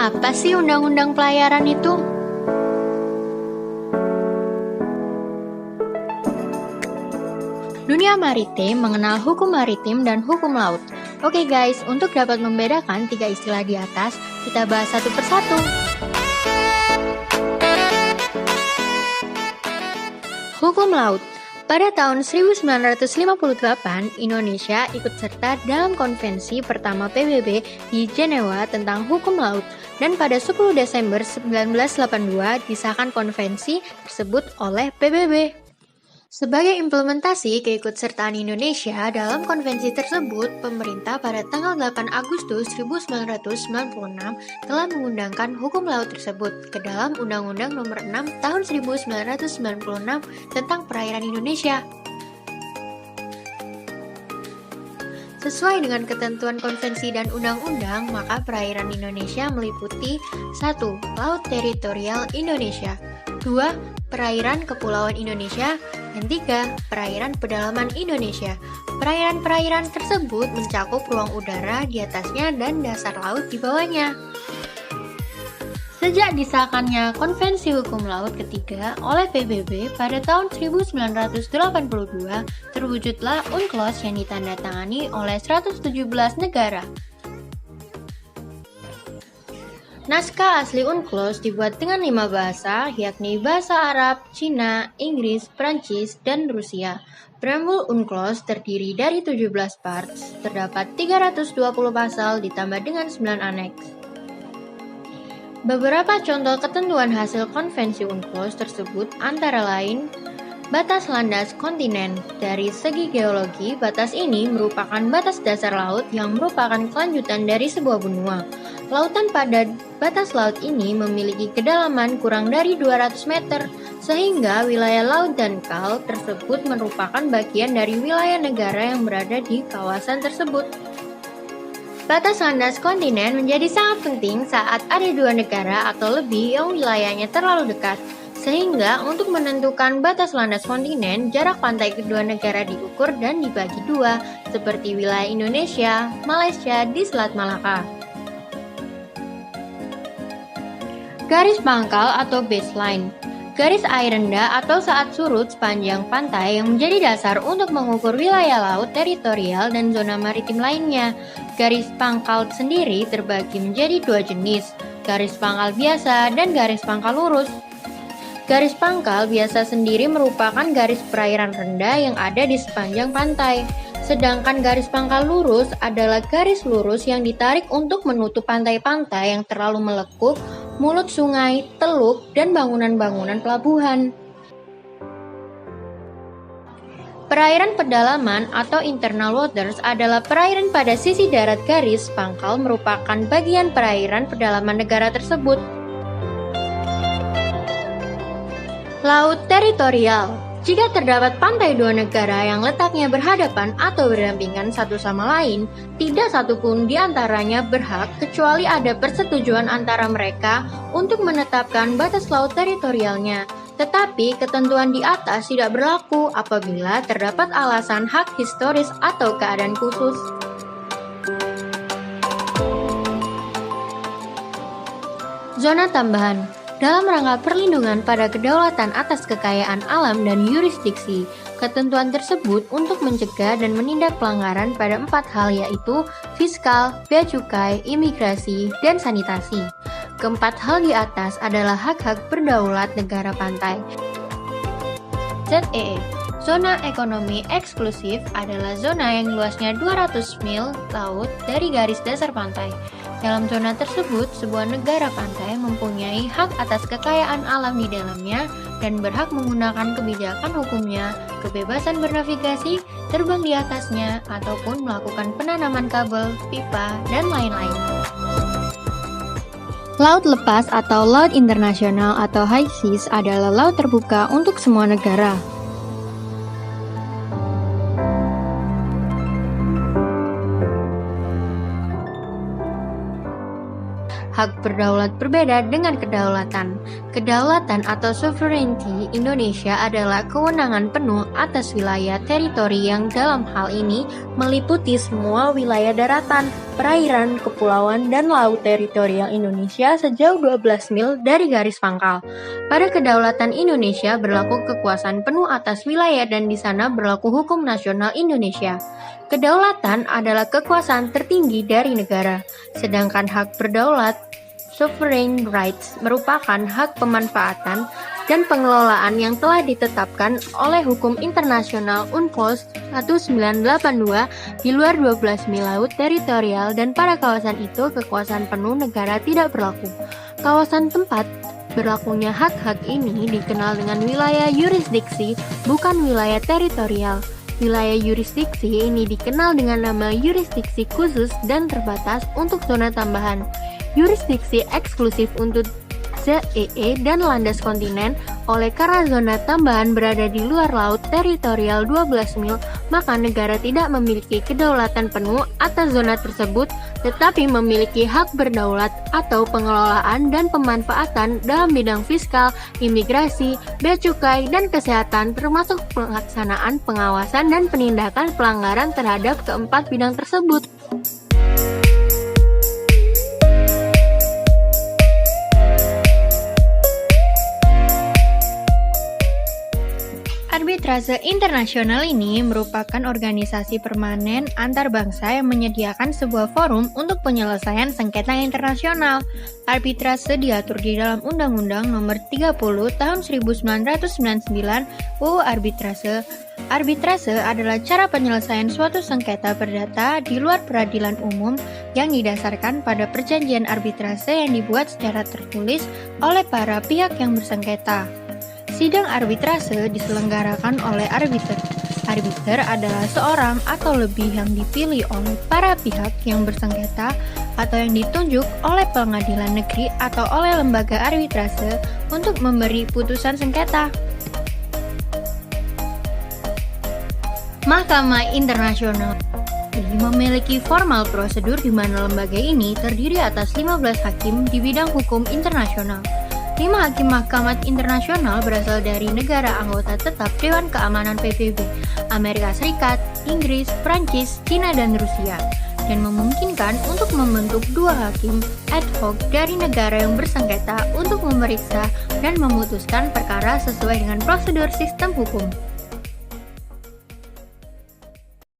Apa sih undang-undang pelayaran itu? Dunia maritim mengenal hukum maritim dan hukum laut. Oke guys, untuk dapat membedakan tiga istilah di atas, kita bahas satu persatu. Hukum laut. Pada tahun 1958, Indonesia ikut serta dalam konvensi pertama PBB di Jenewa tentang hukum laut, dan pada 10 Desember 1982 disahkan konvensi tersebut oleh PBB. Sebagai implementasi keikutsertaan Indonesia dalam konvensi tersebut, pemerintah pada tanggal 8 Agustus 1996 telah mengundangkan hukum laut tersebut ke dalam Undang-Undang Nomor 6 Tahun 1996 tentang Perairan Indonesia. Sesuai dengan ketentuan konvensi dan undang-undang, maka perairan Indonesia meliputi 1. Laut teritorial Indonesia, 2. Perairan kepulauan Indonesia, dan 3. Perairan pedalaman Indonesia. Perairan-perairan tersebut mencakup ruang udara di atasnya dan dasar laut di bawahnya. Sejak disahkannya Konvensi Hukum Laut ketiga oleh PBB pada tahun 1982, terwujudlah UNCLOS yang ditandatangani oleh 117 negara. Naskah asli UNCLOS dibuat dengan 5 bahasa, yakni bahasa Arab, Cina, Inggris, Prancis, dan Rusia. Preambul UNCLOS terdiri dari 17 parts, terdapat 320 pasal ditambah dengan 9 aneks. Beberapa contoh ketentuan hasil konvensi UNCLOS tersebut antara lain batas landas kontinen. Dari segi geologi, batas ini merupakan batas dasar laut yang merupakan kelanjutan dari sebuah benua. Lautan pada batas laut ini memiliki kedalaman kurang dari 200 meter, sehingga wilayah laut dangkal tersebut merupakan bagian dari wilayah negara yang berada di kawasan tersebut. Batas landas kontinen menjadi sangat penting saat ada dua negara atau lebih yang wilayahnya terlalu dekat, sehingga untuk menentukan batas landas kontinen, jarak pantai kedua negara diukur dan dibagi dua, seperti wilayah Indonesia, Malaysia di Selat Malaka. Garis pangkal atau baseline. Garis air rendah atau saat surut sepanjang pantai yang menjadi dasar untuk mengukur wilayah laut teritorial dan zona maritim lainnya. Garis pangkal sendiri terbagi menjadi dua jenis, garis pangkal biasa dan garis pangkal lurus. Garis pangkal biasa sendiri merupakan garis perairan rendah yang ada di sepanjang pantai. Sedangkan garis pangkal lurus adalah garis lurus yang ditarik untuk menutup pantai-pantai yang terlalu melekuk, mulut sungai, teluk, dan bangunan-bangunan pelabuhan. Perairan pedalaman atau internal waters adalah perairan pada sisi darat. Garis pangkal merupakan bagian perairan pedalaman negara tersebut. Laut teritorial. Jika terdapat pantai dua negara yang letaknya berhadapan atau berdampingan satu sama lain, tidak satupun di antaranya berhak kecuali ada persetujuan antara mereka untuk menetapkan batas laut teritorialnya. Tetapi ketentuan di atas tidak berlaku apabila terdapat alasan hak historis atau keadaan khusus. Zona tambahan. Dalam rangka perlindungan pada kedaulatan atas kekayaan alam dan yurisdiksi, ketentuan tersebut untuk mencegah dan menindak pelanggaran pada 4 hal, yaitu fiskal, bea cukai, imigrasi, dan sanitasi. Keempat hal di atas adalah hak-hak berdaulat negara pantai. ZEE. Zona ekonomi eksklusif adalah zona yang luasnya 200 mil laut dari garis dasar pantai. Dalam zona tersebut, sebuah negara pantai mempunyai hak atas kekayaan alam di dalamnya dan berhak menggunakan kebijakan hukumnya, kebebasan bernavigasi, terbang di atasnya, ataupun melakukan penanaman kabel, pipa, dan lain-lain. Laut lepas atau laut internasional atau high seas adalah laut terbuka untuk semua negara. Hak berdaulat berbeda dengan kedaulatan. Kedaulatan atau sovereignty Indonesia adalah kewenangan penuh atas wilayah teritori yang dalam hal ini meliputi semua wilayah daratan, perairan, kepulauan, dan laut teritorial Indonesia sejauh 12 mil dari garis pangkal. Pada kedaulatan Indonesia berlaku kekuasaan penuh atas wilayah dan di sana berlaku hukum nasional Indonesia. Kedaulatan adalah kekuasaan tertinggi dari negara, sedangkan hak berdaulat, sovereign rights, merupakan hak pemanfaatan dan pengelolaan yang telah ditetapkan oleh hukum internasional UNCLOS 1982 di luar 12 mil laut teritorial dan pada kawasan itu kekuasaan penuh negara tidak berlaku. Kawasan tempat berlakunya hak-hak ini dikenal dengan wilayah yurisdiksi, bukan wilayah teritorial. Wilayah yurisdiksi ini dikenal dengan nama yurisdiksi khusus dan terbatas untuk zona tambahan, yurisdiksi eksklusif untuk ZEE dan landas kontinen. Oleh karena zona tambahan berada di luar laut teritorial 12 mil, maka negara tidak memiliki kedaulatan penuh atas zona tersebut, tetapi memiliki hak berdaulat atau pengelolaan dan pemanfaatan dalam bidang fiskal, imigrasi, bea cukai, dan kesehatan, termasuk pelaksanaan pengawasan dan penindakan pelanggaran terhadap keempat bidang tersebut. Arbitrase internasional ini merupakan organisasi permanen antar bangsa yang menyediakan sebuah forum untuk penyelesaian sengketa internasional. Arbitrase diatur di dalam Undang-Undang Nomor 30 Tahun 1999 UU Arbitrase. Arbitrase adalah cara penyelesaian suatu sengketa perdata di luar peradilan umum yang didasarkan pada perjanjian arbitrase yang dibuat secara tertulis oleh para pihak yang bersengketa. Sidang arbitrase diselenggarakan oleh arbiter. Arbiter adalah seorang atau lebih yang dipilih oleh para pihak yang bersengketa atau yang ditunjuk oleh pengadilan negeri atau oleh lembaga arbitrase untuk memberi putusan sengketa. Mahkamah Internasional memiliki formal prosedur di mana lembaga ini terdiri atas 15 hakim di bidang hukum internasional. 5 hakim Mahkamah Internasional berasal dari negara anggota tetap Dewan Keamanan PBB, Amerika Serikat, Inggris, Prancis, Cina, dan Rusia, dan memungkinkan untuk membentuk 2 hakim ad hoc dari negara yang bersengketa untuk memeriksa dan memutuskan perkara sesuai dengan prosedur sistem hukum.